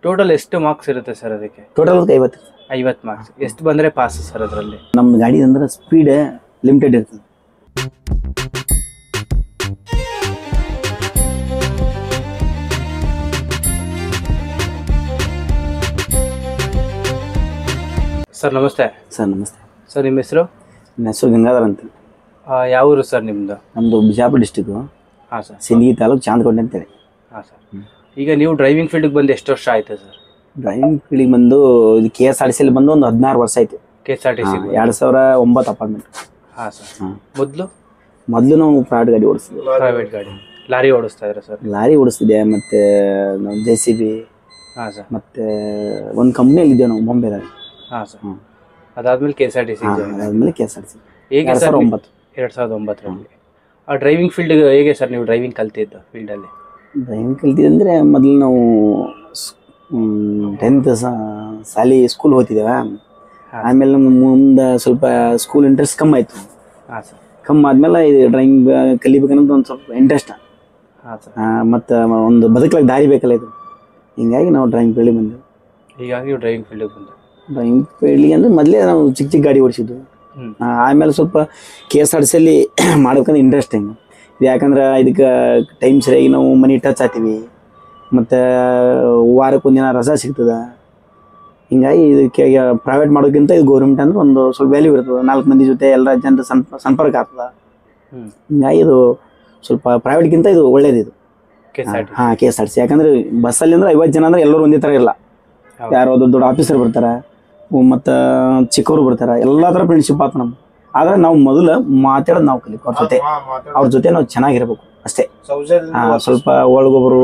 Total ಎಷ್ಟು marks ಇರುತ್ತೆ sir ಅದಕ್ಕೆ? Total 50 marks. ಎಷ್ಟು ಬಂದ್ರೆ ಪಾಸ್ ಸರ್ ಅದರಲ್ಲಿ? ನಮ್ಮ ಗಾಡಿ ಅಂದ್ರೆ ಸ್ಪೀಡ್ ಲಿಮಿಟೆಡ್ ಇರ್ತದೆ. ಸರ್ ನಮಸ್ತೆ. ಸರ್ ನಮಸ್ತೆ. ಸರ್ ನಿಮ್ಮ ಹೆಸರು? ನನ್ನ ಹೆಸರು ಗಂಗಾಧರ್ ಅಂತ. ಯಾವ ಊರು ಸರ್ ನಿಮ್ಮದು? ನಮ್ಮದು ಬಿಜಾಪುರ ಡಿಸ್ಟಿಕ್ಕು. ಹಾಂ ಸರ್. ಸಿಂದಗಿ ತಾಲೂಕು ಚಾಂದಕೋಟೆ ಅಂತೇಳಿ. ಹಾಂ ಸರ್. ಈಗ ನೀವು ಡ್ರೈವಿಂಗ್ ಫೀಲ್ಡ್ಗೆ ಬಂದು ಎಷ್ಟು ವರ್ಷ ಆಯ್ತು ಸರ್? ಡ್ರೈವಿಂಗ್ ಫೀಲ್ಡಿಗೆ ಬಂದು ಇದು KSRTC ಬಂದು ಒಂದು 16 ವರ್ಷ ಆಯ್ತು. KSRTC 2009 apartment. ಹಾಂ ಸರ್. ಮೊದಲು ನಾವು ಪ್ರೈವೇಟ್ ಗಾಡಿ ಓಡಿಸ್ತಿದ್ದೆ. ಪ್ರೈವೇಟ್ ಗಾಡಿ ಲಾರಿ ಓಡಿಸ್ತಾ ಇದ್ದೀರಾ ಸರ್? ಲಾರಿ ಓಡಿಸ್ತಿದ್ದೆ, ಮತ್ತು ನಾವು JCB. ಹಾಂ ಸರ್. ಮತ್ತು ಒಂದು ಕಂಪ್ನಿಯಲ್ಲಿ ಇದ್ದೇವೆ ನಾವು ಬಾಂಬೆದಾಗ. ಹಾಂ ಸರ್. ಅದಾದ್ಮೇಲೆ KSRTC. ಅದಾದ್ಮೇಲೆ KSRTC ಹೇಗೆ ಸರ್? 2009ರಲ್ಲಿ ಆ ಡ್ರೈವಿಂಗ್ ಫೀಲ್ಡ್ ಹೇಗೆ ಸರ್ ನೀವು ಡ್ರೈವಿಂಗ್ ಕಲ್ತಿದ್ದು ಫೀಲ್ಡಲ್ಲಿ? ಡ್ರೈವಿಂಗ್ ಕಲ್ತಿದ್ದಂದರೆ ಮೊದಲು ನಾವು 10th ಸಾಲಿ ಸ್ಕೂಲ್ ಹೋಗ್ತಿದ್ದೇವೆ. ಆಮೇಲೆ ಮುಂದೆ ಸ್ವಲ್ಪ ಸ್ಕೂಲ್ ಇಂಟ್ರೆಸ್ಟ್ ಕಮ್ಮಿ ಆಯಿತು. ಹಾಂ ಸರ್. ಕಮ್ಮಿ ಆದಮೇಲೆ ಇದು ಡ್ರಾಯಿಂಗ್ ಕಲಿಬೇಕನ್ನೋದು ಒಂದು ಸ್ವಲ್ಪ ಇಂಟ್ರೆಸ್ಟ್. ಹಾಂ ಸರ್. ಮತ್ತು ಒಂದು ಬದುಕಲಿಕ್ಕೆ ದಾರಿ ಬೇಕಲ್ಲ ಇದು, ಹಿಂಗಾಗಿ ನಾವು ಡ್ರಾಯಿಂಗ್ ಫೀಲ್ಡಿಗೆ ಬಂದೆವು. ಹೀಗಾಗಿ ನೀವು ಡ್ರೈವಿಂಗ್ ಫೀಲ್ಡಿಗೆ ಬಂದು ಡ್ರಾಯಿಂಗ್ ಫೀಲ್ಡಿಗೆ ಅಂದರೆ ಮೊದಲೇ ನಾವು ಚಿಕ್ಕ ಗಾಡಿ ಓಡಿಸಿದ್ದು. ಆಮೇಲೆ ಸ್ವಲ್ಪ KSRTCಯಲ್ಲಿ ಮಾಡ್ಬೇಕಂದ್ರೆ ಇಂಟ್ರೆಸ್ಟಿಂಗ್ ಇದು. ಯಾಕಂದ್ರೆ ಇದಕ್ಕೆ ಟೈಮ್ ಸರಿಯಾಗಿ ನಾವು ಮನೆ ಟಚ್ ಆಗ್ತೀವಿ, ಮತ್ತು ವಾರಕ್ಕೆ ಒಂದಿನ ರಜಾ ಸಿಗ್ತದೆ. ಹಿಂಗಾಗಿ ಇದಕ್ಕೆ ಪ್ರೈವೇಟ್ ಮಾಡೋಕ್ಕಿಂತ ಇದು ಗೌರ್ಮೆಂಟ್ ಅಂದ್ರೆ ಒಂದು ಸ್ವಲ್ಪ ವ್ಯಾಲ್ಯೂ ಇರ್ತದೆ. 4 ಮಂದಿ ಜೊತೆ ಎಲ್ಲ ಜನರ ಸಂಪರ್ಕ ಆಗ್ತದೆ. ಹಿಂಗಾಗಿ ಇದು ಸ್ವಲ್ಪ ಪ್ರೈವೇಟ್ಗಿಂತ ಇದು ಒಳ್ಳೇದು ಇದು. ಹಾಂ, KSRTC. ಯಾಕಂದ್ರೆ ಬಸ್ಸಲ್ಲಿ ಅಂದ್ರೆ 50 ಜನ ಅಂದ್ರೆ ಎಲ್ಲರೂ ಒಂದೇ ಥರ ಇರಲ್ಲ. ಯಾರೋ ದೊಡ್ಡ ಆಫೀಸರ್ ಬರ್ತಾರೆ, ಮತ್ತು ಚಿಕ್ಕವರು ಬರ್ತಾರೆ, ಎಲ್ಲ ಥರ ಫ್ರೆಂಡ್ಶಿಪ್ ಆಯ್ತು ನಮ್ಗೆ. ಆದರೆ ನಾವು ಮೊದಲು ಮಾತಾಡೋದು ನಾವು ಕಲಿಬೇಕು ಅವ್ರ ಜೊತೆ ನಾವು ಚೆನ್ನಾಗಿರ್ಬೇಕು ಅಷ್ಟೇ. ಸ್ವಲ್ಪ ಒಳಗೊಬ್ಬರು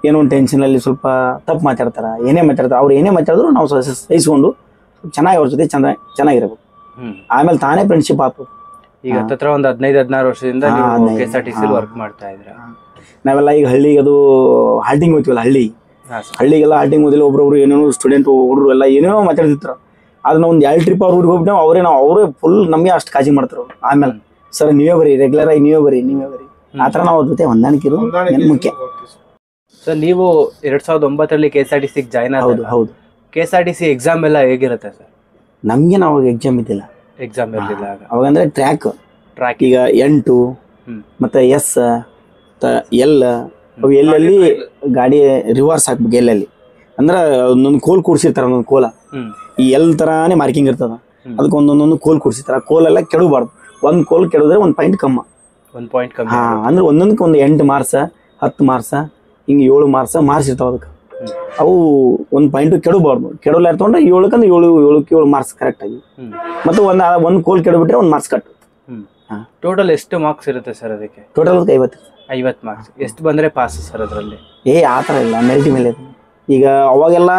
ಏನೋ ಒಂದು ಟೆನ್ಷನಲ್ಲಿ ಸ್ವಲ್ಪ ತಪ್ಪು ಮಾತಾಡ್ತಾರೆ, ಏನೇ ಮಾತಾಡ್ತಾರೆ, ಅವ್ರು ಏನೇ ಮಾತಾಡಿದ್ರು ನಾವು ಸಹಿಸ್ಕೊಂಡು ಚೆನ್ನಾಗಿ ಅವ್ರ ಜೊತೆ ಚೆನ್ನಾಗಿರ್ಬೇಕು. ಆಮೇಲೆ ತಾನೇ ಫ್ರೆಂಡ್ಶಿಪ್ ಆಗ್ತದೆ. ಈಗ ಹತ್ರ ಒಂದು 15-16 ವರ್ಷದಿಂದ KSRTC ವರ್ಕ್ ಮಾಡ್ತಾ ಇದ್ದೀರಾ? ನಾವೆಲ್ಲ ಈಗ ಹಳ್ಳಿಗೆ ಅದು ಹಾಲ್ಟಿಂಗ್ ಹೋಗ್ತೀವಲ್ಲ, ಹಳ್ಳಿಗೆಲ್ಲ ಹಾಲ್ಟಿಂಗ್ ಹೋದಿಲ್ಲ. ಒಬ್ರೊಬ್ರು ಏನೇನೋ ಸ್ಟೂಡೆಂಟ್ ಹುಡುಗರು ಎಲ್ಲ ಏನೇನೋ ಮಾತಾಡ್ತಿರ್ತಾರೆ. ಅದನ್ನ ಒಂದು 2 ಟ್ರಿಪ್ ಅವ್ರ ಊರಿಗೆ ಹೋಗ್ಬಿಟ್ಟು ಅವರೇ ಫುಲ್ ನಮಗೆ ಅಷ್ಟು ಕಾಳಜಿ ಮಾಡ್ತಾರೆ. ಆಮೇಲೆ ಸರ್ ನೀವೇ ಬರೀ, ರೆಗ್ಯುಲರ್ ಆಗಿ ನೀವೇ ಬರೀ ಆ ಥರ ನಾವು ಅವ್ರ ಜೊತೆ ಹೊಂದಾಣಿಕೆ ಇರೋದು ಮುಖ್ಯ. ಸರ್ ನೀವು 2009ರಲ್ಲಿ KSRTCಗೆ ಜಾಯ್ನ್ ಆಗೋದು? ಹೌದು. KSRTC ಎಕ್ಸಾಮ್ ಎಲ್ಲ ಹೇಗಿರುತ್ತೆ ಸರ್? ನಮಗೆ ನಾವು ಎಕ್ಸಾಮ್ ಇದ್ದಿಲ್ಲ. ಎಕ್ಸಾಮ್ ಇರಲಿಲ್ಲ ಅವಾಗಂದ್ರೆ ಟ್ರ್ಯಾಕ್ ಈಗ 8 ಮತ್ತು S L ಅವು ಎಲ್ಲಲ್ಲಿ ಗಾಡಿ ರಿವರ್ಸ್ ಹಾಕ್ಬೇಕು. ಎಲ್ಲಲ್ಲಿ ಅಂದ್ರೆ ಒಂದೊಂದು ಕೋಲ್ ಕೂಡ್ಸಿರ್ತಾರೆ, ಒಂದೊಂದು ಕೋಲ ಈ ಎಲ್ ತರಾನೇ ಮಾರ್ಕಿಂಗ್ ಇರ್ತದ. ಅದಕ್ಕೆ ಒಂದೊಂದೊಂದು ಕೋಲ್ ಕೂಡ್ಸಿರ್ತಾರೆ. ಕೋಲೆಲ್ಲ ಕೆಡಬಾರ್ದು. ಒಂದು ಕೋಲ್ ಕೆಡಿದ್ರೆ 1 ಪಾಯಿಂಟ್ ಕಮ್ಮ. 1 ಪಾಯಿಂಟ್ ಕಮ್ಮಿ. ಅಂದ್ರೆ ಒಂದೊಂದಕ್ಕೆ ಒಂದು 8 ಮಾರ್ಕ್ಸ್ 10 ಮಾರ್ಕ್ಸ್ ಹಿಂಗೆ 7 ಮಾರ್ಕ್ಸ್ ಇರ್ತಾವ. ಅದಕ್ಕೆ ಅವು 1 ಪಾಯಿಂಟ್ ಕೆಡಬಾರ್ದು. ಕೆಡಲ್ಲ ತೊಗೊಂಡ್ರೆ 7ಕ್ಕೆ 7 ಮಾರ್ಕ್ಸ್ ಕರೆಕ್ಟ್ ಆಗಿ. ಮತ್ತು ಒಂದು ಕೋಲ್ ಕೆಡಬಿಟ್ರೆ 1 ಮಾರ್ಕ್ಸ್ ಕಟ್. ಟೋಟಲ್ ಎಷ್ಟು ಮಾರ್ಕ್ಸ್ ಇರುತ್ತೆ ಸರ್ ಅದಕ್ಕೆ? Total 50 marks. ಎಷ್ಟು ಬಂದ್ರೆ ಪಾಸ್ ಸರ್ ಅದರಲ್ಲಿ? ಆ ಥರ ಇಲ್ಲ, ಮೆರಿಟ್ ಮೇಲೆ. ಈಗ ಅವಾಗೆಲ್ಲ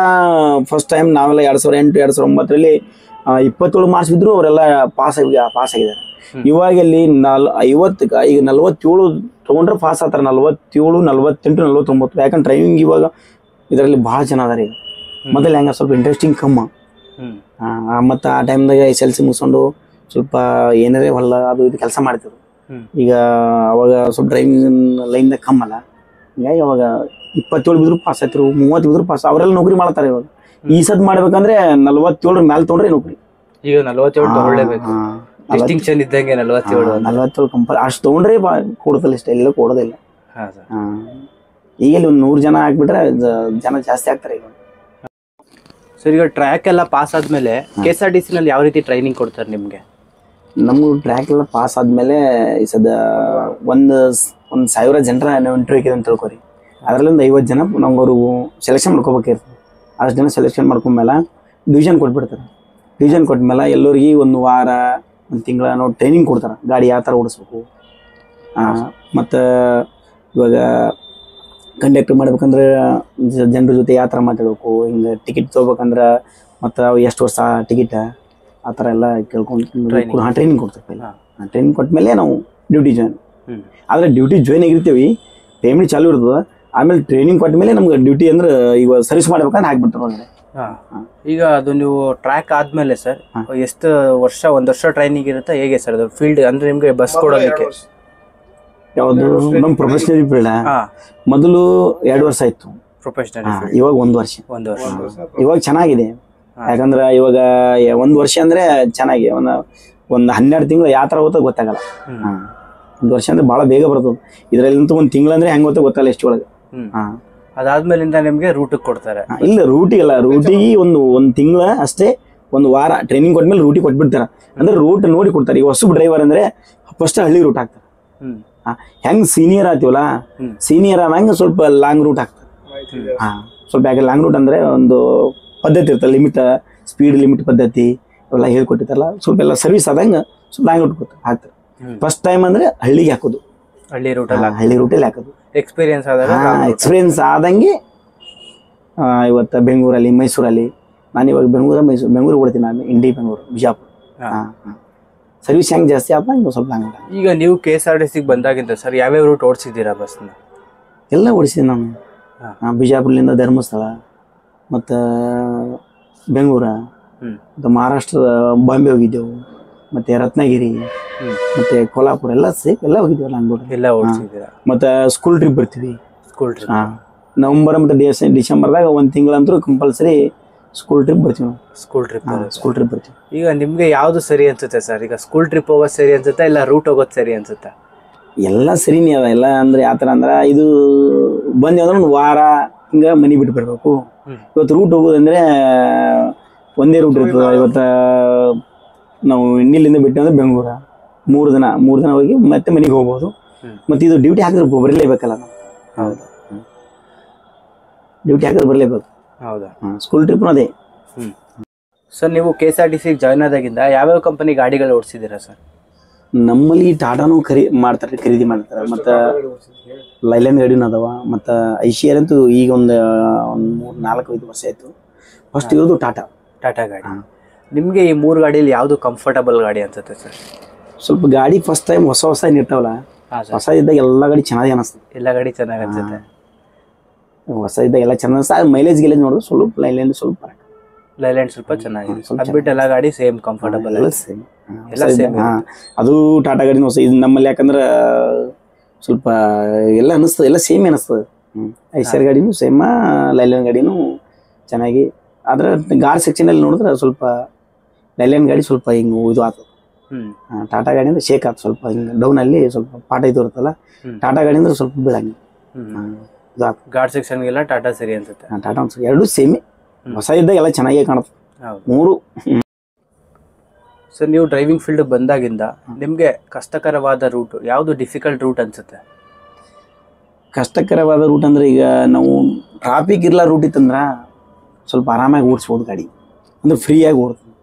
ಫಸ್ಟ್ ಟೈಮ್ ನಾವೆಲ್ಲ 2008 2009ರಲ್ಲಿ 27 ಮಾರ್ಕ್ಸ್ ಬಿದ್ರು ಅವರೆಲ್ಲ ಪಾಸ್ ಆಗಿದ್ದಾರೆ. ಇವಾಗೆಲ್ಲಿ 50 ಈಗ 47 ತೊಗೊಂಡ್ರೆ ಪಾಸ್ ಆಗ್ತಾರೆ. 47 48 49. ಯಾಕಂದ್ರೆ ಡ್ರೈವಿಂಗ್ ಇವಾಗ ಇದರಲ್ಲಿ ಭಾಳ ಜನ ಅದಾರೆ. ಈಗ ಮೊದಲು ಹೆಂಗೆ ಸ್ವಲ್ಪ ಇಂಟ್ರೆಸ್ಟಿಂಗ್ ಕಮ್ಮ. ಮತ್ತು ಆ ಟೈಮ್ದಾಗ SLC ಮುಗಿಸ್ಕೊಂಡು ಸ್ವಲ್ಪ ಏನಾರೇ ಹೊಲ ಅದು ಇದು ಕೆಲಸ ಮಾಡ್ತಿದ್ರು. ಈಗ ಅವಾಗ ಸ್ವಲ್ಪ ಡ್ರೈವಿಂಗ್ ಲೈನ್ದಾಗ ಕಮ್ಮಲ್ಲ. ಹಿಂಗಾಗಿ ಅವಾಗ 27 ಬಿದ್ರು ಪಾಸ್ ಆಯ್ತಿರು, 30 ಬಿದ್ರು ಪಾಸ್. ಅವರೆಲ್ಲ ನೌಕರಿ ಮಾಡ್ತಾರೆ. ಇವಾಗ ಈ ಸದ್ ಮಾಡ್ಬೇಕಂದ್ರೆ 47 ಮೇಲೆ ತೊಗೊಂಡ್ರೆ ನೌಕರಿ. ಈಗ 47 ತಗೊಳ್ಳೇಬೇಕು. ಡಿಸ್ಟಿಂಕ್ಷನ್ ಇದ್ದಂಗೆ 47 ಕಂಪಲ್ ಅಷ್ಟು ತೊಗೊಂಡ್ರೆ ಕೊಡೋದಿಲ್ಲ. ಇಷ್ಟ ಎಲ್ಲ ಕೊಡೋದಿಲ್ಲ. ಈಗೆಲ್ಲಿ ಒಂದು 100 ಜನ ಹಾಕ್ಬಿಟ್ರೆ ಜನ ಜಾಸ್ತಿ ಆಗ್ತಾರೆ ಈಗ. ಸರ್ ಈಗ ಟ್ರ್ಯಾಕ್ ಎಲ್ಲ ಪಾಸ್ ಆದ್ಮೇಲೆ KSRTCನಲ್ಲಿ ಯಾವ ರೀತಿ ಟ್ರೈನಿಂಗ್ ಕೊಡ್ತಾರೆ ನಿಮಗೆ? ನಮ್ಗೆ ಟ್ರ್ಯಾಕ್ ಎಲ್ಲ ಪಾಸ್ ಆದಮೇಲೆ ಈ ಸದ ಒಂದು 1000 ಜನರ ನಾವು ಇಂಟರ್ವ್ಯೂ ಇದೆ ಅಂತ ತಿಳ್ಕೊರಿ. ಅದರಲ್ಲಿ ಒಂದು 50 ಜನ ನಮ್ಗೆ ಅವರು ಸೆಲೆಕ್ಷನ್ ಮಾಡ್ಕೋಬೇಕಿರ್ತದೆ. ಅಷ್ಟು ಜನ ಸೆಲೆಕ್ಷನ್ ಮಾಡ್ಕೊಂಡ್ಮೇಲೆ ಡಿವಿಷನ್ ಕೊಟ್ಬಿಡ್ತಾರೆ. ಡಿವಿಷನ್ ಕೊಟ್ಮೇಲೆ ಎಲ್ಲರಿಗೆ 1 ವಾರ 1 ತಿಂಗಳ ನಾವು ಟ್ರೈನಿಂಗ್ ಕೊಡ್ತಾರೆ. ಗಾಡಿ ಯಾವ ಥರ ಓಡಿಸ್ಬೇಕು. ಮತ್ತು ಇವಾಗ ಕಂಡಕ್ಟರ್ ಮಾಡ್ಬೇಕಂದ್ರೆ ಜನರ ಜೊತೆ ಯಾವ ಥರ ಮಾತಾಡಬೇಕು, ಹಿಂಗೆ ಟಿಕೆಟ್ ತೊಗೋಬೇಕಂದ್ರೆ ಮತ್ತು ಎಷ್ಟು ವರ್ಷ ಟಿಕೆಟ್ ಆ ಥರ ಎಲ್ಲ ಕೇಳ್ಕೊಂಡು ಟ್ರೈನಿಂಗ್ ಕೊಡ್ತೀವಿ. ಟ್ರೈನಿಂಗ್ ಕೊಟ್ಮೇಲೆ ನಾವು ಡ್ಯೂಟಿ ಜಾಯ್ನ್. ಆದರೆ ಡ್ಯೂಟಿ ಜಾಯ್ನ್ ಆಗಿರ್ತೀವಿ, ಪೇಮೆಂಟ್ ಚಾಲು ಇರ್ತದೆ. ಆಮೇಲೆ ಟ್ರೈನಿಂಗ್ ಕೊಟ್ಟ ನಮ್ಗೆ ಡ್ಯೂಟಿ ಅಂದ್ರೆ ಈಗ ಸರ್ವಿಸ್ ಮಾಡ್ಬೇಕಂದ್ರೆ ಹಾಕ್ಬಿಡ್ತಾರೆ ಒಳಗಡೆ. ಈಗ ಅದು ನೀವು ಟ್ರ್ಯಾಕ್ ಆದ್ಮೇಲೆ ಸರ್ ಎಷ್ಟು ವರ್ಷ? 1 ವರ್ಷ ಟ್ರೈನಿಂಗ್ ಇರುತ್ತೆ ಹೇಗೆ ಸರ್ ಅದು ಫೀಲ್ಡ್? ಅಂದ್ರೆ ನಿಮ್ಗೆ ಬಸ್ ಕೊಡೋದಕ್ಕೆ ಯಾವುದು ನಮ್ಮ ಪ್ರೊಫೆಷನಲ್ ಫೀಲ್ಡ್ ಮೊದಲು 2 ವರ್ಷ ಆಯ್ತು. ಪ್ರೊಫೆಷನಲ್ ಇವಾಗ 1 ವರ್ಷ. 1 ವರ್ಷ ಇವಾಗ ಚೆನ್ನಾಗಿದೆ. ಯಾಕಂದ್ರೆ ಇವಾಗ 1 ವರ್ಷ ಅಂದ್ರೆ ಚೆನ್ನಾಗಿ ಒಂದು 12 ತಿಂಗಳು ಯಾವ ತರ ಹೋಗ್ತಾ ಗೊತ್ತಾಗಲ್ಲ. 1 ವರ್ಷ ಅಂದ್ರೆ ಬಹಳ ಬೇಗ ಬರ್ತದೆ. ಇದ್ರಲ್ಲಂತೂ 1 ತಿಂಗಳು ಅಂದ್ರೆ ಹೆಂಗ್ ಗೊತ್ತಾ ಗೊತ್ತಲ್ಲ ಎಷ್ಟು ಒಳಗೆ. ಅದಾದ್ಮೇಲಿಂದ ನಿಮ್ಗೆ ರೂಟ್ ಕೊಡ್ತಾರೆ? ಇಲ್ಲ, ರೂಟಿಗಲ್ಲ, ರೂಟಿಗೆ ಒಂದು ತಿಂಗಳ ಅಷ್ಟೇ, 1 ವಾರ ಟ್ರೈನಿಂಗ್ ಕೊಟ್ಮೇಲೆ ರೂಟಿಗೆ ಕೊಟ್ಬಿಡ್ತಾರ. ಅಂದ್ರೆ ರೂಟ್ ನೋಡಿ ಕೊಡ್ತಾರೆ. ಈಗ ಹೊಸಬ್ ಡ್ರೈವರ್ ಅಂದ್ರೆ ಫಸ್ಟ್ ಹಳ್ಳಿ ರೂಟ್ ಹಾಕ್ತಾರೆ. ಹೆಂಗ್ ಸೀನಿಯರ್ ಆತೀವಲ್ಲ, ಸೀನಿಯರ್ ಆದಂಗ ಸ್ವಲ್ಪ ಲಾಂಗ್ ರೂಟ್ ಹಾಕ್ತಾರೆ. ಸ್ವಲ್ಪ ಯಾಕೆ ಲಾಂಗ್ ರೂಟ್ ಅಂದ್ರೆ ಒಂದು ಪದ್ಧತಿ ಇರ್ತಲ್ಲ, ಲಿಮಿಟ್, ಸ್ಪೀಡ್ ಲಿಮಿಟ್ ಪದ್ಧತಿ ಎಲ್ಲ ಹೇಳ್ಕೊಟ್ಟಿರ್ತಾರಲ್ಲ, ಸ್ವಲ್ಪ ಎಲ್ಲ ಸರ್ವಿಸ್ ಆದಂಗ ಸ್ವಲ್ಪ ಲಾಂಗ್ ರೂಟ್ ಹಾಕ್ತಾರೆ. ಫಸ್ಟ್ ಟೈಮ್ ಅಂದ್ರೆ ಹಳ್ಳಿಗೆ ಹಾಕೋದು, ಹಳ್ಳಿ ರೂಟಲ್ಲಿ ಹಾಕೋದು. ಎಕ್ಸ್ಪೀರಿಯನ್ಸ್ ಆದಂಗೆ ಇವತ್ತು ಬೆಂಗಳೂರಲ್ಲಿ, ಮೈಸೂರಲ್ಲಿ, ನಾನು ಇವಾಗ ಬೆಂಗಳೂರು ಓಡ್ತೀನಿ. ನಾನು ಇಂಡಿ ಬೆಂಗಳೂರು, ಬಿಜಾಪುರ. ಸರ್ವಿಸ್ ಹೆಂಗ್ ಜಾಸ್ತಿ ಆದ ಹಿಂಗೆ ಸ್ವಲ್ಪ ಲಾಂಗ್. ಈಗ ನೀವು KSRTC ಬಂದಾಗಿಂದ ಸರ್ ಯಾವ್ಯಾವ ರೂಟ್ ಓಡಿಸಿದ್ದೀರಾ ಬಸ್ನ? ಎಲ್ಲ ಓಡಿಸಿದ್ದೀನಿ ನಾನು. ಬಿಜಾಪುರದಿಂದ ಧರ್ಮಸ್ಥಳ, ಮತ್ತು ಬೆಂಗಳೂರ, ಮತ್ತು ಮಹಾರಾಷ್ಟ್ರದ ಬಾಂಬೆ ಹೋಗಿದ್ದೆವು, ಮತ್ತು ರತ್ನಗಿರಿ, ಮತ್ತು ಕೊಲ್ಹಾಪುರ ಎಲ್ಲ ಹೋಗಿದ್ದೇವೆ ಲಾಂಗ್ ರೂಟ್ ಎಲ್ಲ ಓಡಿಸಿದ್ದೀರಾ. ಮತ್ತು ಸ್ಕೂಲ್ ಟ್ರಿಪ್ ಬರ್ತೀವಿ. ನವಂಬರ್ ಮತ್ತು ಡಿಸೆಂಬರ್ದಾಗ 1 ತಿಂಗಳಂತೂ ಕಂಪಲ್ಸರಿ ಸ್ಕೂಲ್ ಟ್ರಿಪ್ ಬರ್ತೀವಿ ನಾವು. ಸ್ಕೂಲ್ ಟ್ರಿಪ್ ಬರ್ತೀವಿ. ಈಗ ನಿಮ್ಗೆ ಯಾವ್ದು ಸರಿ ಅನ್ಸುತ್ತೆ ಸರ್? ಈಗ ಸ್ಕೂಲ್ ಟ್ರಿಪ್ ಹೋಗೋದು ಸರಿ ಅನ್ಸುತ್ತಾ, ಇಲ್ಲ ರೂಟ್ ಹೋಗೋದು ಸರಿ ಅನ್ಸುತ್ತಾ? ಎಲ್ಲ ಸರಿನೇ ಅದ. ಎಲ್ಲ ಅಂದ್ರೆ ಯಾವ ಥರ ಅಂದ್ರೆ, ಇದು ಬಂದು ಅಂದ್ರೆ 1 ವಾರ ಹಿಂಗೆ ಮನೆ ಬಿಟ್ಟು ಬರಬೇಕು. ಇವತ್ತು ರೂಟ್ ಹೋಗೋದಂದ್ರೆ ಒಂದೇ ರೂಟ್ ಇರ್ತದೆ. ಇವತ್ತು ನಾವು ಇನ್ನಿಲ್ಲಿಂದ ಬಿಟ್ಟು ಅಂದ್ರೆ ಬೆಂಗಳೂರ 3 ದಿನ ಹೋಗಿ ಮತ್ತೆ ಮನೆಗೆ ಹೋಗ್ಬೋದು. ಮತ್ತು ಇದು ಡ್ಯೂಟಿ ಹಾಕಿದ್ರೆ ಬರಲೇಬೇಕಲ್ಲ ನಾವು. ಹೌದು, ಡ್ಯೂಟಿ ಹಾಕಿದ್ರೆ ಬರಲೇಬೇಕು. ಹೌದಾ? ಸ್ಕೂಲ್ ಟ್ರಿಪ್ನು ಅದೇ. ಸರ್ ನೀವು KSRTC ಜಾಯ್ನ್ ಆದಾಗಿಂದ ಯಾವ್ಯಾವ ಕಂಪನಿ ಗಾಡಿಗಳು ಓಡಿಸಿದ್ದೀರಾ ಸರ್? ನಮ್ಮಲ್ಲಿ ಟಾಟಾನು ಖರೀದಿ ಮಾಡ್ತಾರೆ, ಮತ್ತು ಲೈಲ್ಯಾಂಡ್ ಗಾಡಿನೂ ಅದಾವ, ಮತ್ತು ICR ಅಂತೂ ಈಗ ಒಂದು 3-4-5 ವರ್ಷ ಆಯಿತು. ಫಸ್ಟ್ ಇರೋದು ಟಾಟಾ ಗಾಡಿ. ನಿಮಗೆ ಈ 3 ಗಾಡಿಯಲ್ಲಿ ಯಾವುದು ಕಂಫರ್ಟಬಲ್ ಗಾಡಿ ಅನ್ಸುತ್ತೆ ಸರ್? ಸ್ವಲ್ಪ ಗಾಡಿ ಫಸ್ಟ್ ಟೈಮ್ ಹೊಸ ಇರ್ತಾವಲ್ಲ, ಹೊಸ ಇದ್ದಾಗ ಎಲ್ಲ ಗಾಡಿ ಚೆನ್ನಾಗಿ ಅನಿಸ್ತದೆ. ಎಲ್ಲ ಗಾಡಿ ಚೆನ್ನಾಗಿ ಅನ್ಸುತ್ತೆ. ಹೊಸ ಇದ್ದಾಗ ಎಲ್ಲ ಚೆನ್ನಾಗಿ ಅನಿಸ್ತದೆ. ಮೈಲೇಜ್ ನೋಡಿದ್ರೆ ಸ್ವಲ್ಪ ಲೈಲ್ಯಾಂಡ್ ಸ್ವಲ್ಪ ಚೆನ್ನಾಗಿದೆ. ಅದು ಬಿಟ್ಟು ಎಲ್ಲ ಗಾಡಿ ಸೇಮ್ ಕಂಫರ್ಟಬಲ್, ಎಲ್ಲ ಸೇಮ್. ಅದು ಟಾಟಾ ಗಾಡಿನೂ ಹೊಸ. ಇದು ನಮ್ಮಲ್ಲಿ ಯಾಕಂದ್ರೆ ಸ್ವಲ್ಪ ಎಲ್ಲ ಅನಿಸ್ತದೆ, ಎಲ್ಲ ಸೇಮ್ ಅನಿಸ್ತದೆ. ICR ಗಾಡಿನೂ ಸೇಮ್, ಲೈಲ್ಯಾಂಡ್ ಗಾಡಿನೂ ಚೆನ್ನಾಗಿ. ಆದ್ರೆ ಗಾಡಿ ಸೆಕ್ಷನಲ್ಲಿ ನೋಡಿದ್ರೆ ಸ್ವಲ್ಪ ಲೈಲ್ಯಾಂಡ್ ಗಾಡಿ ಸ್ವಲ್ಪ ಹಿಂಗೆ ಇದು ಆಗ್ತದೆ. ಟಾಟಾ ಗಾಡಿ ಅಂದ್ರೆ ಶೇಕ್ ಆಗ್ತದೆ, ಸ್ವಲ್ಪ ಹಿಂಗೆ ಡೌನಲ್ಲಿ ಸ್ವಲ್ಪ ಪಾಠ ಇದು ಇರುತ್ತಲ್ಲ. ಟಾಟಾ ಗಾಡಿ ಅಂದ್ರೆ ಸ್ವಲ್ಪ ಬೀಳಂಗೆ ಇದು ಆಗ್ತದೆ. ಗಾಡಿ ಸೆಕ್ಷನ್ಗೆಲ್ಲ ಟಾಟಾ ಸರಿ ಅನ್ಸುತ್ತೆ. ಟಾಟಾ ಅನ್ಸುತ್ತೆ, ಎರಡೂ ಸೇಮೇ. ಹೊಸ ಇದ್ದಾಗ ಎಲ್ಲ ಚೆನ್ನಾಗೇ ಕಾಣುತ್ತೆ 3. ಸರ್ ನೀವು ಡ್ರೈವಿಂಗ್ ಫೀಲ್ಡ್ ಬಂದಾಗಿಂದ ನಿಮಗೆ ಕಷ್ಟಕರವಾದ ರೂಟ್ ಯಾವುದು, ಡಿಫಿಕಲ್ಟ್ ರೂಟ್ ಅನ್ಸುತ್ತೆ? ಕಷ್ಟಕರವಾದ ರೂಟ್ ಅಂದ್ರೆ, ಈಗ ನಾವು ಟ್ರಾಫಿಕ್ ಇರಲ್ಲ ರೂಟ್ ಇತ್ತಂದ್ರೆ ಸ್ವಲ್ಪ ಆರಾಮಾಗಿ ಓಡಿಸ್ಬೋದು ಗಾಡಿ, ಅಂದ್ರೆ ಫ್ರೀಯಾಗಿ ಓಡ್ತೀವಿ.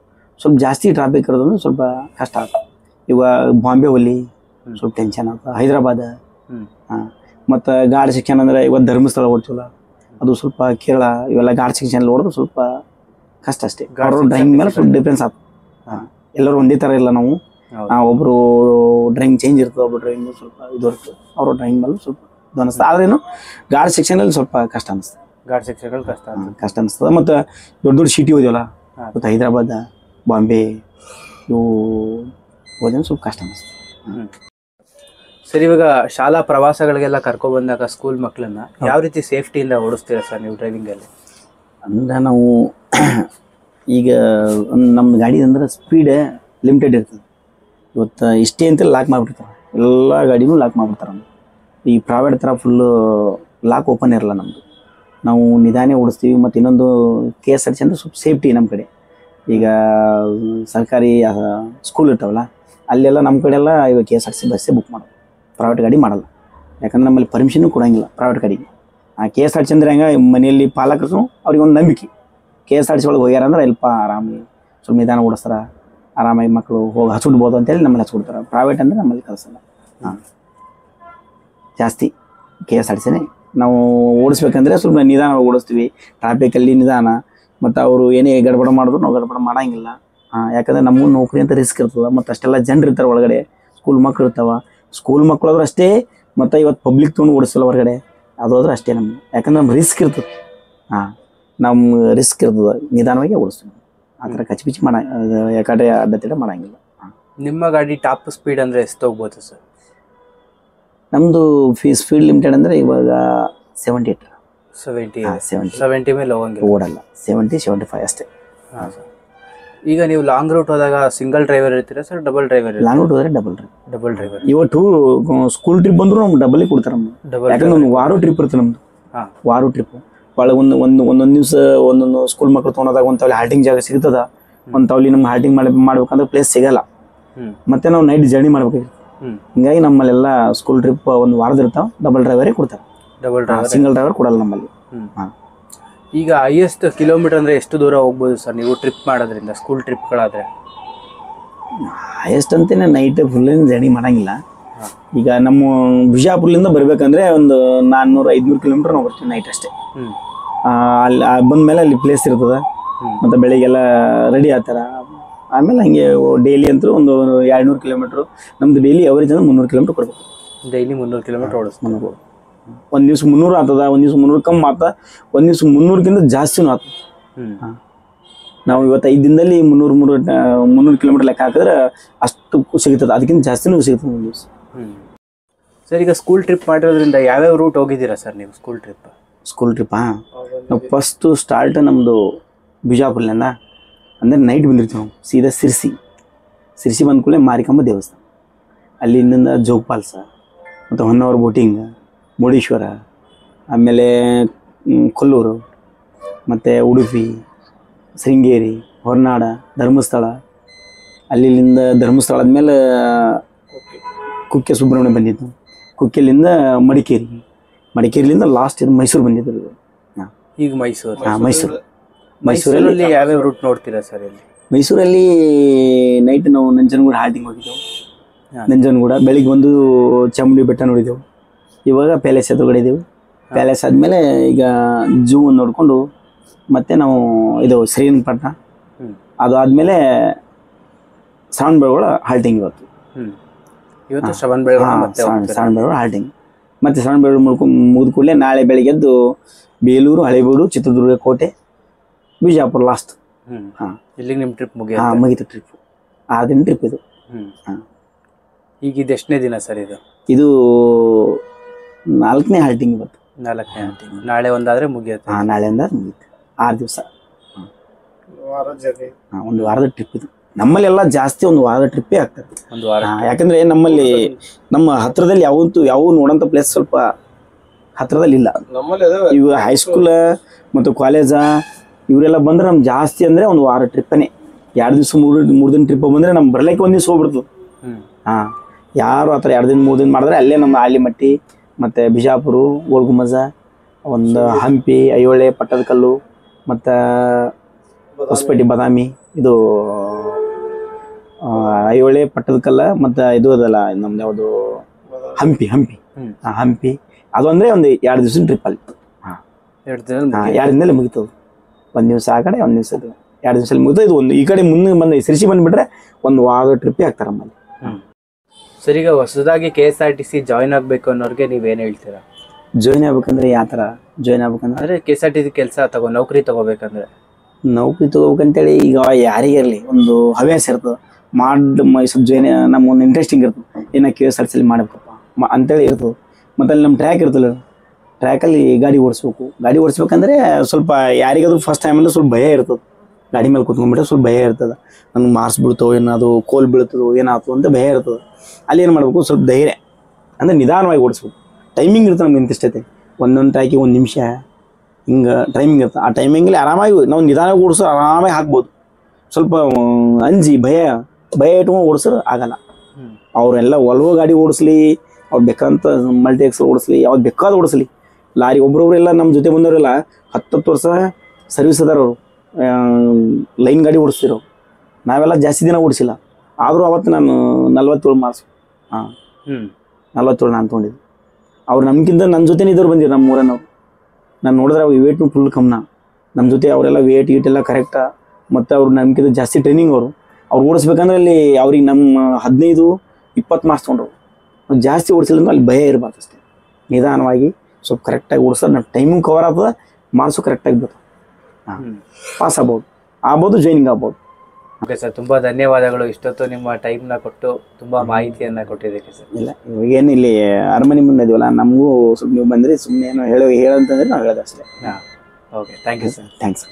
ಸ್ವಲ್ಪ ಜಾಸ್ತಿ ಟ್ರಾಫಿಕ್ ಇರೋದಂದ್ರೆ ಸ್ವಲ್ಪ ಕಷ್ಟ ಆಗ್ತದೆ. ಇವಾಗ ಬಾಂಬೆ ಹೋಲಿ ಸ್ವಲ್ಪ ಟೆನ್ಷನ್ ಆಗ್ತದೆ, ಹೈದರಾಬಾದ. ಮತ್ತು ಗಾಡಿ ಸೆಕ್ಷನ್ ಅಂದರೆ ಇವತ್ತು ಧರ್ಮಸ್ಥಳ ಓಡ್ತೀವಲ್ಲ, ಅದು ಸ್ವಲ್ಪ ಕೇರಳ, ಇವೆಲ್ಲ ಗಾಡಿ ಸೆಕ್ಷನಲ್ಲಿ ಓಡೋದು ಸ್ವಲ್ಪ ಕಷ್ಟ ಅಷ್ಟೇ. ಅವರು ಡ್ರೈವಿಂಗ್ ಮೇಲೆ ಸ್ವಲ್ಪ ಡಿಫ್ರೆನ್ಸ್ ಆಗ್ತದೆ. ಎಲ್ಲರೂ ಒಂದೇ ಥರ ಇಲ್ಲ ನಾವು. ಒಬ್ಬರು ಡ್ರೈವಿಂಗ್ ಚೇಂಜ್ ಇರ್ತದೆ, ಒಬ್ಬರು ಡ್ರೈವಿಂಗ್ ಸ್ವಲ್ಪ ಇದು ಇರ್ತದೆ. ಅವರು ಡ್ರೈವಿಂಗ್ ಮೇಲೆ ಸ್ವಲ್ಪ ಇದು ಅನ್ನಿಸ್ತದೆ. ಆದ್ರೇನು ಗಾಡಿ ಸೆಕ್ಷನಲ್ಲಿ ಸ್ವಲ್ಪ ಕಷ್ಟ ಅನ್ನಿಸ್ತದೆ. ಗಾಡಿ ಸೆಕ್ಷನ್ಗಳು ಕಷ್ಟ ಅನಿಸ್ತದೆ. ಮತ್ತು ದೊಡ್ಡ ಸಿಟಿ ಹೋದ್ಯವಲ್ಲ, ಮತ್ತು ಹೈದರಾಬಾದ, ಬಾಂಬೆ, ಇವು ಹೋದ್ರೆ ಸ್ವಲ್ಪ ಕಷ್ಟ ಅನ್ನಿಸ್ತದೆ. ಸರ್ ಇವಾಗ ಶಾಲಾ ಪ್ರವಾಸಗಳಿಗೆಲ್ಲ ಕರ್ಕೊಬಂದಾಗ ಸ್ಕೂಲ್ ಮಕ್ಕಳನ್ನ ಯಾವ ರೀತಿ ಸೇಫ್ಟಿಯಿಂದ ಓಡಿಸ್ತೀರಾ ಸರ್ ನೀವು ಡ್ರೈವಿಂಗಲ್ಲಿ? ಅಂದರೆ ನಾವು ಈಗ ನಮ್ಮ ಗಾಡಿ ಅಂದ್ರೆ ಸ್ಪೀಡ್ ಲಿಮಿಟೆಡ್ ಇರ್ತದೆ. ಇವತ್ತು ಇಷ್ಟೇ ಅಂತ ಲಾಕ್ ಮಾಡಿಬಿಡ್ತಾರೆ, ಎಲ್ಲ ಗಾಡಿನೂ ಲಾಕ್ ಮಾಡಿಬಿಡ್ತಾರೆ. ಈ ಪ್ರೈವೇಟ್ ಥರ ಫುಲ್ಲು ಲಾಕ್ ಓಪನ್ ಇರಲ್ಲ ನಮ್ಮದು. ನಾವು ನಿಧಾನೇ ಓಡಿಸ್ತೀವಿ. ಮತ್ತು ಇನ್ನೊಂದು KSRTC ಅಂದರೆ ಸ್ವಲ್ಪ ಸೇಫ್ಟಿ ನಮ್ಮ ಕಡೆ. ಈಗ ಸರ್ಕಾರಿ ಸ್ಕೂಲ್ ಇರ್ತಾವಲ್ಲ, ಅಲ್ಲೆಲ್ಲ ನಮ್ಮ ಕಡೆ ಎಲ್ಲ ಇವಾಗ KSRTC ಬಸ್ಸೇ ಬುಕ್ ಮಾಡೋದು, ಪ್ರೈವೇಟ್ ಗಾಡಿ ಮಾಡಲ್ಲ. ಯಾಕಂದ್ರೆ ನಮ್ಮಲ್ಲಿ ಪರ್ಮಿಷನ್ನು ಕೊಡೋಂಗಿಲ್ಲ ಪ್ರೈವೇಟ್ ಗಾಡಿಗೆ. KSRTC ಅಂದ್ರೆ ಹೆಂಗೆ, ಮನೆಯಲ್ಲಿ ಪಾಲಕರು ಅವ್ರಿಗೆ ಒಂದು ನಂಬಿಕೆ, KSRTC ಒಳಗೆ ಹೋಗ್ಯಾರ ಅಂದ್ರೆ ಸ್ವಲ್ಪ ಆರಾಮಾಗಿ ಸ್ವಲ್ಪ ನಿಧಾನ ಓಡಿಸ್ತಾರೆ, ಆರಾಮಾಗಿ ಮಕ್ಕಳು ಹೋಗಿ ಹಚ್ಬಿಡ್ಬೋದು ಅಂತೇಳಿ ನಮ್ಮಲ್ಲಿ ಹಚ್ಬಿಡ್ತಾರೆ. ಪ್ರೈವೇಟ್ ಅಂದರೆ ನಮ್ಮಲ್ಲಿ ಕಳಿಸಲ್ಲ. ಜಾಸ್ತಿ KSRTCನೇ ನಾವು ಓಡಿಸ್ಬೇಕಂದ್ರೆ ಸ್ವಲ್ಪ ನಿಧಾನ ಓಡಿಸ್ತೀವಿ, ಟ್ರಾಫಿಕಲ್ಲಿ ನಿಧಾನ. ಮತ್ತು ಅವರು ಏನೇ ಗಡ್ಬಡ ಮಾಡಿದ್ರು ನಾವು ಗಡ್ಬಡ ಮಾಡೋಂಗಿಲ್ಲ. ಯಾಕಂದರೆ ನಮಗೂ ನೌಕರಿ ಅಂತ ರಿಸ್ಕ್ ಇರ್ತದೆ. ಮತ್ತು ಅಷ್ಟೆಲ್ಲ ಜನರು ಇರ್ತಾರೆ ಒಳಗಡೆ, ಸ್ಕೂಲ್ ಮಕ್ಳು ಇರ್ತಾವೆ. ಸ್ಕೂಲ್ ಮಕ್ಕಳು ಆದ್ರೂ ಅಷ್ಟೇ, ಮತ್ತು ಇವತ್ತು ಪಬ್ಲಿಕ್ ತೊಗೊಂಡು ಓಡಿಸಲ್ಲ ಹೊರಗಡೆ, ಅದು ಆದ್ರೆ ಅಷ್ಟೇ ನಮ್ಗೆ. ಯಾಕಂದ್ರೆ ನಮ್ಮ ರಿಸ್ಕ್ ಇರ್ತದೆ. ನಮ್ಮ ರಿಸ್ಕ್ ಇರ್ತದೆ, ನಿಧಾನವಾಗಿ ಓಡಿಸ್ತೀವಿ. ಆ ಥರ ಕಚ್ಪಿಚ್ಚಿ ಯಾಕಡೆ ಅಡ್ಡತಿಡ ಮಾಡೋಂಗಿಲ್ಲ. ನಿಮ್ಮ ಗಾಡಿ ಟಾಪ್ ಸ್ಪೀಡ್ ಅಂದರೆ ಎಷ್ಟು ಹೋಗ್ಬೋದು ಸರ್? ನಮ್ಮದು ಸ್ಪೀಡ್ ಲಿಮಿಟೆಡ್ ಅಂದರೆ ಇವಾಗ 78 70 70 70 ಮೇಲೆ ಹೋಗಂಗಿಲ್ಲ. ಓಡಲ್ಲ. 70-75 ಅಷ್ಟೇ. ಹಾಂ ಸರ್. ಈಗ ನೀವು ಲಾಂಗ್ ರೂಟ್ ಹೋದಾಗ ಸಿಂಗಲ್ ಡ್ರೈವರ್ ಇರ್ತೀರಾ sir, double driver? Long route ಹೋದ್ರೆ ಡಬಲ್ ಡ್ರೈವರ್. ಇವತ್ತು ಸ್ಕೂಲ್ ಟ್ರಿಪ್ ಬಂದ್ರು ನಮ್ಗೆ ಡಬಲ್ ಕೊಡ್ತಾರೆ ನಮ್ಗೆ. ಯಾಕಂದ್ರೆ ನಮ್ಗೆ ವಾರ ಟ್ರಿಪ್ ಇರುತ್ತೆ ನಮ್ದು. ವಾರ ಟ್ರಿಪ್ ಒಳಗೆ ಒಂದೊಂದು ದಿವಸ ಒಂದೊಂದು ಸ್ಕೂಲ್ ಮಕ್ಳು ತೊಗೊಂಡಾಗ ಒಂದು ತಾವಲ್ಲಿ ಹಾಲ್ಟಿಂಗ್ ಜಾಗ ಸಿಗ್ತದ, ಒಂದು ತಾವಲ್ಲಿ ನಮ್ಗೆ ಹಾಲ್ಟಿಂಗ್ ಮಾಡ್ಬೇಕಂದ್ರೆ ಪ್ಲೇಸ್ ಸಿಗಲ್ಲ. ಮತ್ತೆ ನಾವು ನೈಟ್ ಜರ್ನಿ ಮಾಡ್ಬೇಕಾಗಿತ್ತು. ಹಿಂಗಾಗಿ ನಮ್ಮಲ್ಲೆಲ್ಲ ಸ್ಕೂಲ್ ಟ್ರಿಪ್ ಒಂದು ವಾರದ ಇರ್ತಾವ, ಡಬಲ್ ಡ್ರೈವರೇ ಕೊಡ್ತಾರೆ. ಸಿಂಗಲ್ ಡ್ರೈವರ್ ಕೊಡಲ್ಲ ನಮ್ಮಲ್ಲಿ. ಈಗ ಹೈಯೆಸ್ಟ್ ಕಿಲೋಮೀಟರ್ ಅಂದ್ರೆ ಎಷ್ಟು ದೂರ ಹೋಗ್ಬೋದು ಸರ್ ನೀವು ಟ್ರಿಪ್ ಮಾಡೋದ್ರಿಂದ, ಸ್ಕೂಲ್ ಟ್ರಿಪ್ಗಳಾದ್ರೆ? ಹೈಯೆಸ್ಟ್ ಅಂತೇನೆ ನೈಟ್ ಫುಲ್ ಜರ್ನಿ ಮಾಡಂಗಿಲ್ಲ. ಈಗ ನಮ್ಮ ಬಿಜಾಪುರ್ಲಿಂದ ಬರ್ಬೇಕಂದ್ರೆ ಒಂದು 400-500 ಕಿಲೋಮೀಟರ್ ನಾವು ಬರ್ತೀವಿ ನೈಟ್ ಅಷ್ಟೇ. ಅಲ್ಲಿ ಬಂದ್ಮೇಲೆ ಅಲ್ಲಿ ಪ್ಲೇಸ್ ಇರ್ತದ, ಮತ್ತೆ ಬೆಳಿಗ್ಗೆಲ್ಲ ರೆಡಿ ಆಗ್ತಾರ. ಆಮೇಲೆ ಹಂಗೆ ಡೈಲಿ ಅಂತೂ ಒಂದು 200 ಕಿಲೋಮೀಟ್ರು ನಮ್ದು ಡೈಲಿ ಅವರೇಜ್ ಅಂದ್ರೆ 300 ಕಿಲೋಮೀಟರ್ ಕೊಡ್ಬೇಕು. ಡೈಲಿ 300 ಕಿಲೋಮೀಟರ್ ಓಡಿಸ್ತೀವಿ. ಒಂದು ದಿವ್ಸ 300 ಆಗ್ತದ, ಒಂದು ದಿವ್ಸ 300 ಕಮ್ಮಿ ಆಗ್ತದ, ಒಂದು ದಿವ್ಸ 300ಕ್ಕಿಂತ ಜಾಸ್ತಿನೂ ಆಗ್ತದೆ. ನಾವು ಇವತ್ತು 5 ದಿನದಲ್ಲಿ 300 ಕಿಲೋಮೀಟರ್ ಲೆಕ್ಕ ಹಾಕಿದ್ರೆ ಅಷ್ಟು ಸಿಗ್ತದೆ, ಅದಕ್ಕಿಂತ ಜಾಸ್ತಿನೂ ಸಿಗ್ತದೆ ಒಂದು ದಿವಸ. ಸರ್, ಈಗ ಸ್ಕೂಲ್ ಟ್ರಿಪ್ ಮಾಡಿರೋದ್ರಿಂದ ಯಾವ್ಯಾವ ರೂಟ್ ಹೋಗಿದ್ದೀರಾ ಸರ್ ನೀವು ಸ್ಕೂಲ್ ಟ್ರಿಪ್? ಸ್ಕೂಲ್ ಟ್ರಿಪ್ಪಾ ನಾವು ಫಸ್ಟು ಸ್ಟಾರ್ಟ್ ನಮ್ಮದು ಬಿಜಾಪುರ್ಲಿಂದ ಅಂದರೆ ನೈಟ್ ಬಂದಿರ್ತೀವಿ ನಾವು ಸೀದಾ ಸಿರ್ಸಿ ಬಂದ ಕೂಡಲೇ ಮಾರಿಕಂಬ ದೇವಸ್ಥಾನ, ಅಲ್ಲಿಂದ ಜೋಗ್ ಫಾಲ್ಸ, ಮತ್ತು ಹೊನ್ನಾವರ ಬೋಟಿಂಗ್, ಮುರುಡೇಶ್ವರ, ಆಮೇಲೆ ಕೊಲ್ಲೂರು, ಮತ್ತು ಉಡುಪಿ, ಶೃಂಗೇರಿ, ಹೊರನಾಡ, ಧರ್ಮಸ್ಥಳ. ಅಲ್ಲಿಂದ ಧರ್ಮಸ್ಥಳ ಆದಮೇಲೆ ಕುಕ್ಕೆ ಸುಬ್ರಹ್ಮಣ್ಯ ಬಂದಿದ್ದು, ಕುಕ್ಕೆಲಿಂದ ಮಡಿಕೇರಿಲಿಂದ ಲಾಸ್ಟ್ ಇದು ಮೈಸೂರು ಬಂದಿದ್ದು. ಈಗ ಮೈಸೂರು. ಮೈಸೂರಲ್ಲಿ ಯಾವ್ಯಾವ ರೂಟ್ ನೋಡ್ತೀರಾ ಸರ್ ಇಲ್ಲಿ? ಮೈಸೂರಲ್ಲಿ ನೈಟ್ ನಾವು ನಂಜನಗೂಡು ಹಾಲ್ಟಿಂಗ್ ಹೋಗಿದ್ದೆವು. ನಂಜನಗೂಡ ಬೆಳಿಗ್ಗೆ ಒಂದು ಚಾಮುಂಡಿ ಬೆಟ್ಟ ನೋಡಿದೆವು. ಇವಾಗ ಪ್ಯಾಲೇಸ್ ಎದುರುಗಡೆ ಇದ್ದೆವು. ಪ್ಯಾಲೇಸ್ ಆದಮೇಲೆ ಈಗ ಜೂ ನೋಡಿಕೊಂಡು ಮತ್ತೆ ನಾವು ಇದು ಶ್ರೀರಂಗಪಟ್ಟಣ, ಅದು ಆದಮೇಲೆ ಶ್ರವಣಬೆಳಗೊಳ ಹಾಲ್ಟಿಂಗ್ ಇವತ್ತು ಶ್ರವಣಬೆಳಗೊಳ ಹಾಲ್ಟಿಂಗ್. ಮತ್ತೆ ಶ್ರವಣಬೆಳಗೊಳ ಮುಗಿದ ಕೂಡಲೇ ನಾಳೆ ಬೆಳಿಗ್ಗೆ ಎದ್ದು ಬೇಲೂರು, ಹಳೇಬೀಡು, ಚಿತ್ರದುರ್ಗ ಕೋಟೆ, ಬಿಜಾಪುರ ಲಾಸ್ಟ್. ಇಲ್ಲಿಗೆ ನಿಮ್ಮ ಟ್ರಿಪ್ ಮುಗೀತು ಟ್ರಿಪ್. 6 ದಿನ ಟ್ರಿಪ್ ಇದು. ಈಗ ಇದು ಎಷ್ಟನೇ ದಿನ ಸರ್ ಇದು? ಇದು 4ನೇ ಹಾಲ್ಟಿಂಗ್ ಇವತ್ತು. 4ನೇ ಹಾಲ್ಟಿಂಗ್. ನಾಳೆ ಒಂದಾದ್ರೆ ಮುಗಿಯುತ್ತೆ. ನಾಳೆ ಒಂದಾದ್ರೆ ಮುಗಿಯುತ್ತೆ. 6 ದಿವಸ, ಒಂದು ವಾರದ ಟ್ರಿಪ್ ಇದು. ನಮ್ಮಲ್ಲೆಲ್ಲ ಜಾಸ್ತಿ ಒಂದು ವಾರದ ಟ್ರಿಪ್ಪೇ ಆಗ್ತದೆ. ಯಾಕಂದ್ರೆ ನಮ್ಮಲ್ಲಿ ನಮ್ಮ ಹತ್ರದಲ್ಲಿ ಯಾವ ನೋಡೋಂಥ ಪ್ಲೇಸ್ ಸ್ವಲ್ಪ ಹತ್ರದಲ್ಲಿ ಇಲ್ಲ. ಇವು ಹೈಸ್ಕೂಲ್ ಮತ್ತು ಕಾಲೇಜ ಇವರೆಲ್ಲ ಬಂದ್ರೆ ನಮ್ಗೆ ಜಾಸ್ತಿ ಅಂದರೆ ಒಂದು ವಾರ ಟ್ರಿಪ್ಪನೇ. 2 ದಿವಸ 3 ದಿನ ಟ್ರಿಪ್ ಬಂದರೆ ನಮ್ಗೆ ಬರ್ಲಿಕ್ಕೆ ಒಂದು ದಿವಸ ಹೋಗ್ಬಿಡ್ತದೆ. ಯಾರು ಆ ಥರ 2 ದಿನ 3 ದಿನ ಮಾಡಿದ್ರೆ ಅಲ್ಲೇ ನಮ್ಮ ಆಲಿಮಟ್ಟಿ, ಮತ್ತು ಬಿಜಾಪುರ, ಗೋಲ್ಗುಂಬಜ, ಒಂದು ಹಂಪಿ, ಐಹೊಳೆ, ಪಟ್ಟದಕಲ್ಲು, ಮತ್ತು ಹೊಸಪೇಟೆ, ಬಾದಾಮಿ, ಇದು ಐಹೊಳೆ, ಪಟ್ಟದಕಲ್ಲ, ಮತ್ತು ಇದು ಅದಲ್ಲ ನಮ್ದು ಯಾವುದು ಹಂಪಿ ಅದು ಅಂದರೆ ಒಂದು 2 ದಿವಸ ಟ್ರಿಪ್ಪಲ್ಲಿ. 2 ದಿನದಲ್ಲಿ ಮುಗಿತದೆ. 1 ದಿವಸ ಆ ಕಡೆ, 1 ದಿವಸ 2 ದಿವಸದಲ್ಲಿ ಮುಗಿತು. ಇದು ಒಂದು ಈ ಕಡೆ ಮುಂದೆ ಬಂದು ಸಿರ್ಸಿ ಬಂದುಬಿಟ್ರೆ ಒಂದು ವಾರದ ಟ್ರಿಪ್ಪೇ ಆಗ್ತಾರೆ ನಮ್ಮಲ್ಲಿ. ಸರ್, ಈಗ ಹೊಸದಾಗಿ KSRTC ಜಾಯ್ನ್ ಆಗಬೇಕು ಅನ್ನೋರಿಗೆ ನೀವೇನು ಹೇಳ್ತೀರಾ? ಜಾಯ್ನ್ ಆಗ್ಬೇಕಂದ್ರೆ ಯಾವ ಥರ ಜಾಯ್ನ್ ಆಗ್ಬೇಕಂದ್ರೆ KSRTC ಕೆಲಸ ನೌಕರಿ ತಗೋಬೇಕಂದ್ರೆ ತಗೋಬೇಕಂತೇಳಿ ಈಗ ಯಾರಿಗಿರಲಿ ಒಂದು ಹವ್ಯಾಸ ಇರ್ತದೆ, ಸ್ವಲ್ಪ ಜಾಯ್ನ್ ನಮ್ಗೆ ಒಂದು ಇಂಟ್ರೆಸ್ಟಿಂಗ್ ಇರ್ತದೆ, ಏನೋ KSRTC ಮಾಡಬೇಕಪ್ಪ ಅಂತೇಳಿ ಇರ್ತದೆ. ಮತ್ತು ಅಲ್ಲಿ ನಮ್ಮ ಟ್ರ್ಯಾಕ್ ಇರ್ತಲ್ಲ, ಟ್ರ್ಯಾಕಲ್ಲಿ ಗಾಡಿ ಓಡಿಸ್ಬೇಕಂದ್ರೆ ಸ್ವಲ್ಪ ಯಾರಿಗಾದ್ರೂ ಫಸ್ಟ್ ಟೈಮ್ ಅಂದ್ರೆ ಸ್ವಲ್ಪ ಭಯ ಇರ್ತದೆ. ಗಾಡಿ ಮೇಲೆ ಕೂತ್ಕೊಂಡ್ಬಿಟ್ರೆ ಸ್ವಲ್ಪ ಭಯ ಇರ್ತದೆ, ನನಗೆ ಮಾರ್ಕ್ಸ್ ಬೀಳ್ತೋ ಏನದು, ಕೋಲ್ ಬೀಳ್ತದೋ ಏನಾಯ್ತು ಅಂತ ಭಯ ಇರ್ತದೆ. ಅಲ್ಲಿ ಏನು ಮಾಡಬೇಕು, ಸ್ವಲ್ಪ ಧೈರ್ಯ ಅಂದರೆ ನಿಧಾನವಾಗಿ ಓಡಿಸ್ಬೇಕು. ಟೈಮಿಂಗ್ ಇರ್ತದೆ ನಮ್ಗೆ ಇಂತಿಷ್ಟೈತೆ, ಒಂದೊಂದು ಟ್ರ್ಯಾಕಿಗೆ 1 ನಿಮಿಷ ಹಿಂಗೆ ಟೈಮಿಂಗ್ ಇರ್ತದೆ. ಆ ಟೈಮಿಂಗಲ್ಲಿ ಆರಾಮಾಗಿ ನಾವು ನಿಧಾನವಾಗಿ ಓಡಿಸೋ ಆರಾಮಾಗಿ ಹಾಕ್ಬೋದು. ಸ್ವಲ್ಪ ಅಂಜಿ ಭಯ ಇಟ್ಕೊಂಡು ಓಡಿಸೋರು ಆಗಲ್ಲ. ಅವರೆಲ್ಲ ಒಲವು ಗಾಡಿ ಓಡಿಸ್ಲಿ, ಅವ್ರು ಬೇಕಂತ ಮಲ್ಟಿ ಓಡಿಸ್ಲಿ, ಯಾವ್ದು ಬೇಕಾದ ಓಡಿಸ್ಲಿ, ಲಾರಿ ಒಬ್ರೊಬ್ರೆಲ್ಲ ನಮ್ಮ ಜೊತೆ ಬಂದವರೆಲ್ಲ 10 ವರ್ಷ ಸರ್ವಿಸ್ ಅದಾರವರು, ಲೈನ್ ಗಾಡಿ ಓಡಿಸ್ತಿರೋ. ನಾವೆಲ್ಲ ಜಾಸ್ತಿ ದಿನ ಓಡಿಸಿಲ್ಲ, ಆದರೂ ಅವತ್ತು ನಾನು 47 ಮಾರ್ಕ್ಸ್ 47 ನಾನು ತೊಗೊಂಡಿದ್ದು. ಅವ್ರು ನಮ್ಗಿಂತ ನನ್ನ ಜೊತೆ ಇದ್ದವ್ರು ಬಂದಿರು, ನಮ್ಮ ಊರನ್ನವ್ರು. ನಾನು ನೋಡಿದ್ರೆ ಅವ್ರಿಗೆ ವೇಟ್ನು ಫುಲ್ ಕಮ್ಮನ, ನಮ್ಮ ಜೊತೆ ಅವರೆಲ್ಲ ವೇಟ್ ಎಲ್ಲ ಕರೆಕ್ಟಾ. ಮತ್ತು ಅವ್ರು ನಮ್ಗಿಂತ ಜಾಸ್ತಿ ಟ್ರೈನಿಂಗ್ ಅವ್ರು ಓಡಿಸ್ಬೇಕಂದ್ರೆ ಅಲ್ಲಿ ಅವ್ರಿಗೆ ನಮ್ಮ 15-20 ಮಾರ್ಕ್ಸ್ ತೊಗೊಂಡ್ರು. ಜಾಸ್ತಿ ಓಡಿಸಿಲ್ಲ ಅಂದ್ರೆ ಅಲ್ಲಿ ಭಯ ಇರಬಾರ್ದು ಅಷ್ಟೇ. ನಿಧಾನವಾಗಿ ಸ್ವಲ್ಪ ಕರೆಕ್ಟಾಗಿ ಓಡಿಸೋದು, ನಮ್ಮ ಟೈಮಿಂಗ್ ಕವರ್ ಆಗ್ತದೆ, ಮಾರ್ಕ್ಸು ಕರೆಕ್ಟಾಗಿ ಬರ್ತದೆ. ಪಾಸ್ ಆಗ್ಬೋದು, ಜಾಯ್ನಿಂಗ್ ಆಗ್ಬೋದು. ಓಕೆ ಸರ್, ತುಂಬ ಧನ್ಯವಾದಗಳು. ಇಷ್ಟೊತ್ತು ನಿಮ್ಮ ಟೈಮ್ನ ಕೊಟ್ಟು ತುಂಬ ಮಾಹಿತಿಯನ್ನು ಕೊಟ್ಟಿದ್ದಕ್ಕೆ ಸರ್. ಇಲ್ಲ ಇವಾಗೇನು ಇಲ್ಲಿ ಅರಮನೆ ಮುಂದೆ ಇದೀವಲ್ಲ, ನಮಗೂ ಸ್ವಲ್ಪ ನೀವು ಬಂದರೆ ಸುಮ್ಮನೆ ಏನೋ ಹೇಳಂತಂದ್ರೆ ನಾವು ಹೇಳೋದಷ್ಟೇ. ಹಾಂ, okay, thank you sir. Thanks.